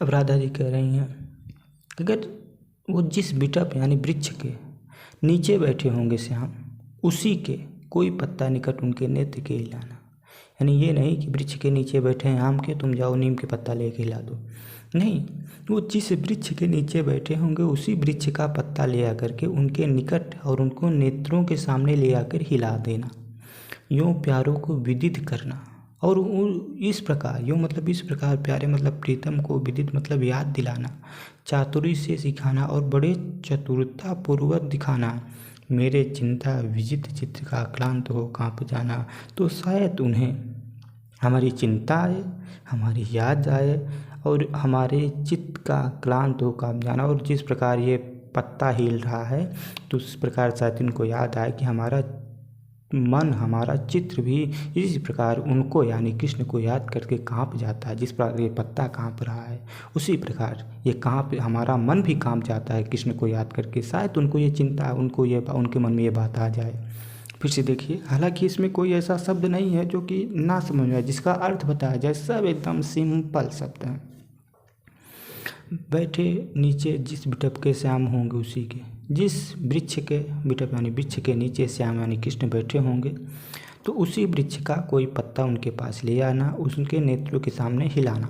अब राधा जी कह रही हैं अगर वो जिस बिटप यानी वृक्ष के नीचे बैठे होंगे श्याम, उसी के कोई पत्ता निकट उनके नेत्र के हिलाना। यानी ये नहीं कि वृक्ष के नीचे बैठे हैं आम के, तुम जाओ नीम के पत्ता लेके हिला दो, नहीं, वो जिस वृक्ष के नीचे बैठे होंगे उसी वृक्ष का पत्ता ले आकर के उनके निकट और उनको नेत्रों के सामने ले आकर हिला देना। यूँ प्यारों को विदित करना, और इस प्रकार यूँ मतलब इस प्रकार प्यारे मतलब प्रीतम को विदित मतलब याद दिलाना, चातुरी से सिखाना और बड़े चतुरतापूर्वक दिखाना। मेरे चिंता विजित चित्त का क्लांत हो काँप जाना, तो शायद उन्हें हमारी चिंता आए, हमारी याद आए और हमारे चित्त का क्लांत हो काँप जाना। और जिस प्रकार ये पत्ता हिल रहा है तो उस प्रकार शायद इनको याद आए कि हमारा मन, हमारा चित्र भी इसी प्रकार उनको यानी कृष्ण को याद करके काँप जाता है। जिस प्रकार ये पत्ता काँप रहा है उसी प्रकार ये हमारा मन भी काँप जाता है कृष्ण को याद करके। शायद उनको ये चिंता, उनको ये उनके मन में ये बात आ जाए। फिर से देखिए, हालांकि इसमें कोई ऐसा शब्द नहीं है जो कि ना समझ में आए, जिसका अर्थ बताया जाए, सब एकदम सिंपल शब्द हैं। बैठे नीचे जिस बिटप के श्याम होंगे उसी के, जिस वृक्ष के बिटप यानी वृक्ष के नीचे श्याम यानी कृष्ण बैठे होंगे तो उसी वृक्ष का कोई पत्ता उनके पास ले आना, उनके नेत्रों के सामने हिलाना।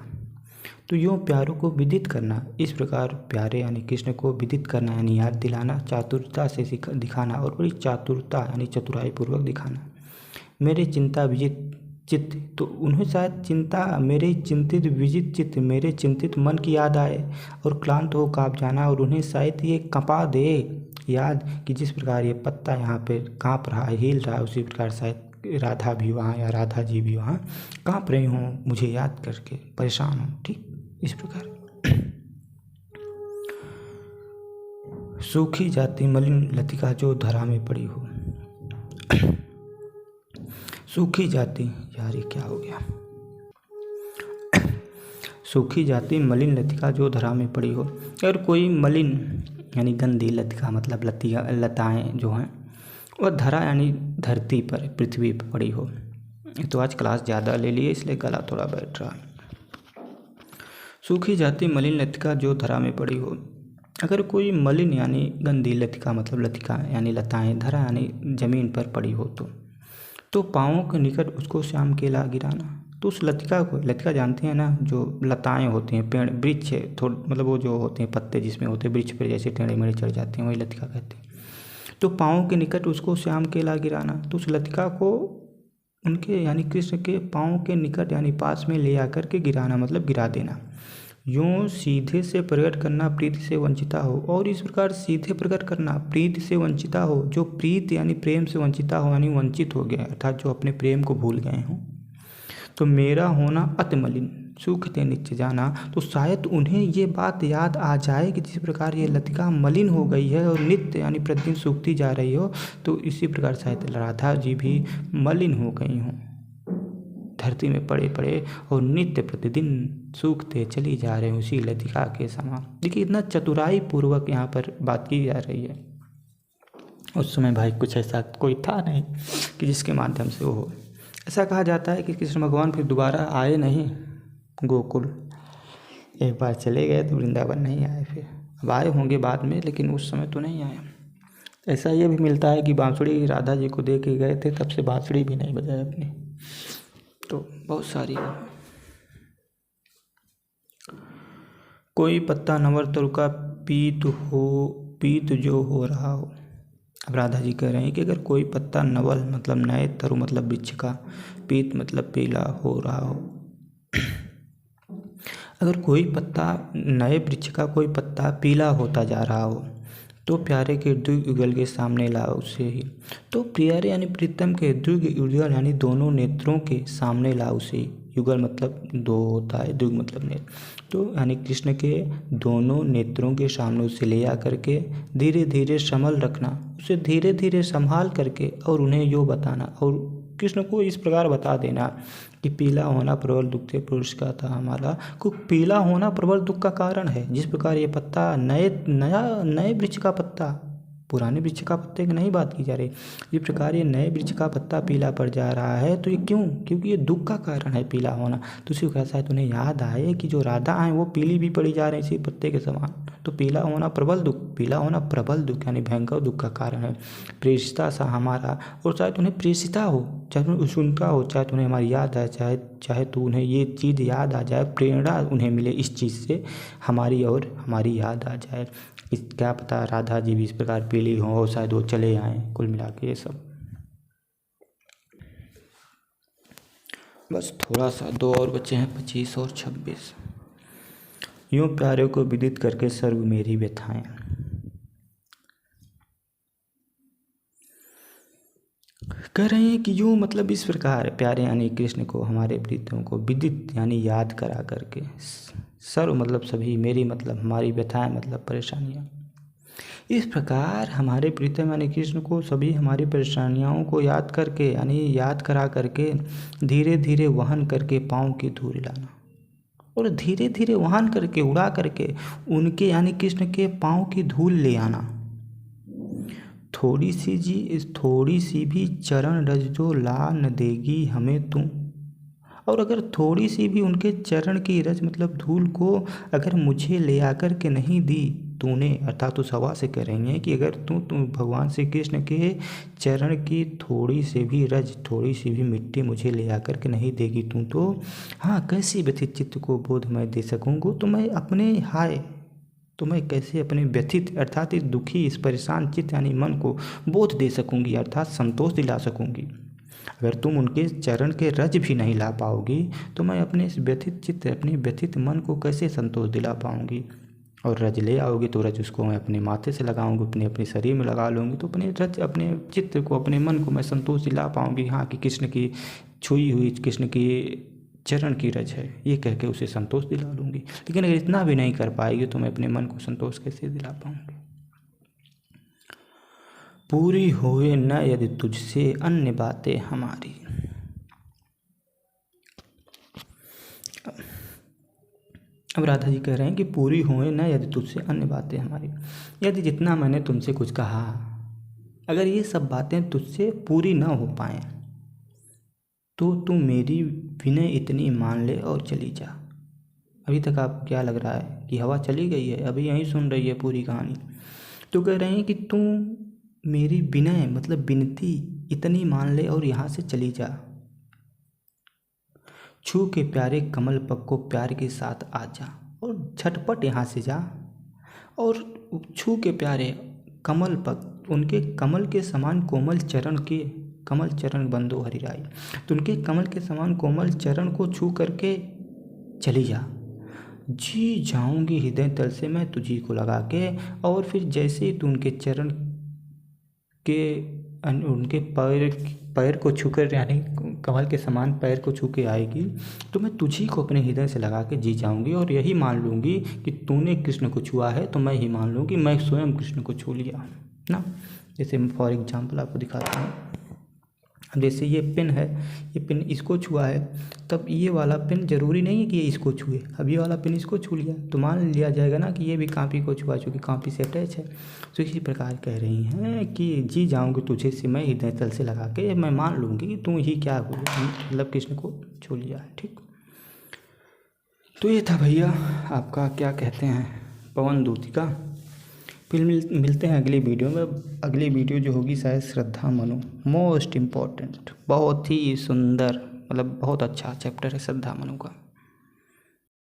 तो यूँ प्यारों को विदित करना, इस प्रकार प्यारे यानी कृष्ण को विदित करना यानी याद दिलाना, चातुरता से दिखाना और बड़ी चातुरता यानी चतुराई पूर्वक दिखाना। मेरे चिंता विजित चित्त, तो उन्हें शायद चिंता, मेरे चिंतित विजित चित्त, मेरे चिंतित मन की याद आए और क्लांत हो काँप जाना, और उन्हें शायद ये कंपा दे याद कि जिस प्रकार ये पत्ता यहाँ पे काँप रहा है, हिल रहा है, उसी प्रकार शायद राधा भी वहाँ या राधा जी भी वहाँ काँप रही हों मुझे याद करके, परेशान हों। ठीक इस प्रकार सूखी जाती मलिन लतिका जो धरा में पड़ी हो। सूखी जाती, यार ये क्या हो गया। सूखी जाती मलिन लतिका जो धरा में पड़ी हो। अगर कोई मलिन यानी गंदी लतिका मतलब लताएं जो हैं वह धरा यानी धरती पर, पृथ्वी पर पड़ी हो। तो आज क्लास ज़्यादा ले लिए इसलिए गला थोड़ा बैठ रहा है। सूखी जाती मलिन लतिका जो धरा में पड़ी हो। अगर कोई मलिन यानी गंदी लतिका मतलब लतिका यानी लताएं, धरा यानी जमीन पर पड़ी हो तो पाँवों के निकट उसको श्याम केला गिराना। तो उस लतिका को, लतिका जानते हैं ना, जो लताएं होती हैं, पेड़ वृक्ष थोड़े मतलब वो जो होते हैं पत्ते जिसमें होते हैं वृक्ष पर जैसे टेढ़े मेढ़े चढ़ जाते हैं वही लतिका कहते हैं। तो पाँवों के निकट उसको श्याम केला गिराना। तो उस लतिका को उनके यानी कृष्ण के पाँव के निकट यानी पास में ले आकर के गिराना मतलब गिरा देना। यूँ सीधे से प्रकट करना प्रीति से वंचिता हो। और इस प्रकार सीधे प्रकट करना प्रीति से वंचिता हो। जो प्रीत यानी प्रेम से वंचिता हो यानी वंचित हो गया अर्थात जो अपने प्रेम को भूल गए हों। तो मेरा होना अति मलिन सूखते नित्य जाना। तो शायद उन्हें ये बात याद आ जाए कि जिस प्रकार ये लतिका मलिन हो गई है और नित्य यानी प्रतिदिन सूखती जा रही हो, तो इसी प्रकार शायद राधा जी भी मलिन हो गई हों, धरती में पड़े पड़े और नित्य प्रतिदिन सूखते चली जा रहे हैं उसी लतिका के समान। देखिए इतना चतुराई पूर्वक यहाँ पर बात की जा रही है। उस समय भाई कुछ ऐसा कोई था नहीं कि जिसके माध्यम से वो हो। ऐसा कहा जाता है कि कृष्ण भगवान फिर दोबारा आए नहीं गोकुल, एक बार चले गए तो वृंदावन नहीं आए, फिर अब आए होंगे बाद में लेकिन उस समय तो नहीं आए। ऐसा ये भी मिलता है कि बांसुरी राधा जी को दे के गए थे, तब से बांसुरी भी नहीं बजाए अपनी। तो बहुत सारी कोई पत्ता नवर तरु का पीत जो हो रहा हो। अब राधा जी कह रहे हैं कि अगर कोई पत्ता नवल मतलब नए, तरु मतलब वृक्ष का, पीत मतलब पीला हो रहा हो। अगर कोई पत्ता नए वृक्ष का कोई पत्ता पीला होता जा रहा हो तो प्यारे के द्विग युगल के सामने ला उसे ही। तो प्यारे यानी प्रीतम के द्विग युगल यानी दोनों नेत्रों के सामने ला उसे। युगल मतलब दो होता है, द्विग मतलब नेत्र। तो यानी कृष्ण के दोनों नेत्रों के सामने उसे ले आ करके धीरे धीरे संभल रखना, उसे धीरे धीरे संभाल करके और उन्हें यो बताना और कृष्ण को इस प्रकार बता देना कि पीला होना प्रबल दुख से पुरुष का था हमारा। को पीला होना प्रबल दुख का कारण है। जिस प्रकार ये पत्ता नए वृक्ष का पत्ता, पुराने वृक्ष का पत्ते की नहीं बात की जा रही, इस प्रकार ये नए वृक्ष का पत्ता पीला पड़ जा रहा है। तो ये क्यों? क्योंकि ये दुख का कारण है पीला होना। तो उसी को कैसा है तुम्हें याद आए कि जो राधा हैं वो पीली भी पड़ी जा रही है इसी पत्ते के समान। तो पीला होना प्रबल दुख, पीला होना प्रबल दुख यानी भयंकर दुख का कारण है। प्रेषिता सा हमारा, और चाहे तुम्हें प्रेषिता हो, चाहे तुम्हें सुनता हो, चाहे तुम्हें हमारी याद आए, चाहे तो उन्हें ये चीज़ याद आ जाए, प्रेरणा उन्हें मिले इस चीज़ से हमारी और हमारी याद आ जाए। क्या पता राधा जी भी इस प्रकार पीली हो, शायद वो चले आए। कुल मिला के ये सब बस थोड़ा सा, दो और बच्चे हैं 25 और 26। यूं प्यारे को विदित करके सर्व मेरी व्यथाएं। कह रहे हैं कि यूं मतलब इस प्रकार प्यारे यानी कृष्ण को, हमारे प्रीतम को विदित यानी याद करा करके, सर्व मतलब सभी, मेरी मतलब हमारी, व्यथाएं मतलब परेशानियां। इस प्रकार हमारे प्रीतम यानी कृष्ण को सभी हमारी परेशानियों को याद करके यानी याद करा करके धीरे धीरे वहन करके पाँव की धूल लाना और धीरे धीरे वहन करके उड़ा करके उनके यानी कृष्ण के पाँव की धूल ले आना। थोड़ी सी भी चरण रज जो ला न देगी हमें तू। और अगर थोड़ी सी भी उनके चरण की रज मतलब धूल को अगर मुझे ले आकर के नहीं दी तूने, अर्थात उस हवा से कह रही हैं कि अगर तू भगवान श्री कृष्ण के चरण की थोड़ी सी भी रज, थोड़ी सी भी मिट्टी मुझे ले आकर के नहीं देगी तू, तो हाँ कैसी व्यथित चित्त को बोध मैं दे सकूँगा। तो मैं अपने तो मैं कैसे अपने व्यथित अर्थात इस दुखी, इस परेशान चित्त यानी मन को बोध दे सकूँगी अर्थात संतोष दिला सकूँगी। अगर तुम उनके चरण के रज भी नहीं ला पाओगी तो मैं अपने इस व्यथित चित्त, अपने व्यथित मन को कैसे संतोष दिला पाऊँगी। और रज ले आओगी तो रज उसको मैं अपने माथे से लगाऊंगी, अपने शरीर में लगा लूँगी, तो अपने चित्त को, अपने मन को मैं संतोष दिला पाऊँगी। हाँ कि कृष्ण की छुई हुई, कृष्ण की चरण की रज है, ये कह के उसे संतोष दिला लूँगी। लेकिन अगर इतना भी नहीं कर पाएगी तो मैं अपने मन को संतोष कैसे दिला पाऊँगी। पूरी होए न यदि तुझसे अन्य बातें हमारी। अब राधा जी कह रहे हैं कि पूरी होए न यदि तुझसे अन्य बातें हमारी। यदि जितना मैंने तुमसे कुछ कहा, अगर ये सब बातें तुझसे पूरी ना हो पाएँ तो तुम मेरी विनय इतनी मान ले और चली जा। अभी तक आपको क्या लग रहा है कि हवा चली गई है, अभी यहीं सुन रही है पूरी कहानी। तो कह रहे हैं कि तुम मेरी विनय मतलब विनती इतनी मान ले और यहाँ से चली जा। छू के प्यारे कमल पग को प्यार के साथ आ जा और झटपट यहाँ से जा। और छू के प्यारे कमल पग, उनके कमल के समान कोमल चरण के, कमल चरण बंदो हरिराई, तो उनके कमल के समान कोमल चरण को छू करके चली जा। जी जाऊंगी हृदय तल से मैं तुझी को लगा के। और फिर जैसे ही तू उनके चरण के, उनके पैर को छूकर, यानी कमल के समान पैर को छू के आएगी तो मैं तुझी को अपने हृदय से लगा के जी जाऊंगी और यही मान लूँगी कि तूने कृष्ण को छुआ है, तो मैं ही मान लूँ कि मैं स्वयं कृष्ण को छू लिया ना। जैसे फॉर एग्जांपल आपको दिखाता हूँ। जैसे ये पेन है, ये पेन इसको छुआ है, तब ये वाला पेन ज़रूरी नहीं है कि ये इसको छुए। अब ये वाला पेन इसको छू लिया तो मान लिया जाएगा ना कि ये भी कापी को छुआ, चूँकि कापी से अटैच है। तो इसी प्रकार कह रही हैं कि जी जाऊँगी तुझे से मैं हृदय तल से लगा के, मैं मान लूँगी कि तू ही क्या हुआ, मतलब कृष्ण को छू लिया है। ठीक, तो ये था भैया आपका क्या कहते हैं पवन दूतिका। फिर मिलते हैं अगली वीडियो में। अगली वीडियो जो होगी शायद श्रद्धा मनु, मोस्ट इम्पॉर्टेंट, बहुत ही सुंदर, मतलब बहुत अच्छा चैप्टर है श्रद्धा मनु का।